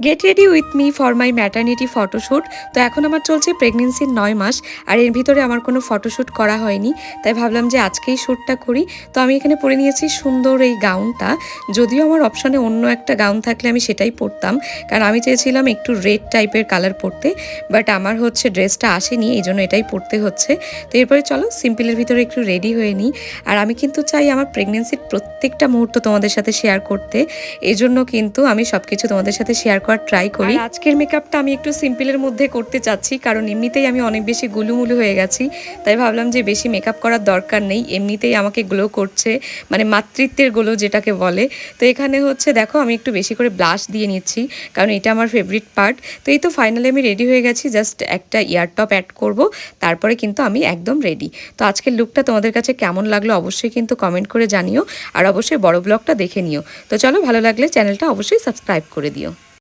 Get ready with me for my maternity photoshoot. তো এখন আমার চলছে প্রেগনেন্সির 9 মাস, আর এর ভিতরে আমার কোনো ফটোশ্যুট করা হয়নি, তাই ভাবলাম যে আজকেই শ্যুটটা করি। তো আমি এখানে পরে নিয়েছি সুন্দর এই গাউনটা। যদিও আমার অপশানে অন্য একটা গাউন থাকলে আমি সেটাই পরতাম, কারণ আমি চেয়েছিলাম একটু রেড টাইপের কালার পরতে, বাট আমার হচ্ছে ড্রেসটা আসেনি, এই জন্য এটাই পরতে হচ্ছে। তো এরপরে চলো সিম্পলের ভিতরে একটু রেডি হয়ে নিই। আর আমি কিন্তু চাই আমার প্রেগনেন্সির প্রত্যেকটা মুহূর্ত তোমাদের সাথে শেয়ার করতে, এই জন্য কিন্তু আমি সব কিছু তোমাদের সাথে শেয়ার করার ট্রাই করি। আর আজকের মেকআপটা আমি একটু সিম্পলের মধ্যে করতে চাচ্ছি, কারণ এমনিতেই আমি অনেক বেশি গুলুমুলু হয়ে গেছি, তাই ভাবলাম যে বেশি মেকআপ করার দরকার নেই, এমনিতেই আমাকে গ্লো করছে, মানে মাতৃত্বের গ্লো যেটাকে বলে। তো এখানে হচ্ছে দেখো আমি একটু বেশি করে ব্লাশ দিয়ে নিচ্ছি, কারণ এটা আমার ফেভারিট পার্ট। তো এই তো ফাইনালি আমি রেডি হয়ে গেছি, জাস্ট একটা ইয়ার টপ অ্যাড করব, তারপরে কিন্তু আমি একদম রেডি। তো আজকের লুকটা তোমাদের কাছে কেমন লাগলো অবশ্যই কিন্তু কমেন্ট করে জানিও, আর অবশ্যই বড় ব্লগটা দেখে নিও। তো চলো, ভালো লাগলে চ্যানেলটা অবশ্যই সাবস্ক্রাইব করে দিও।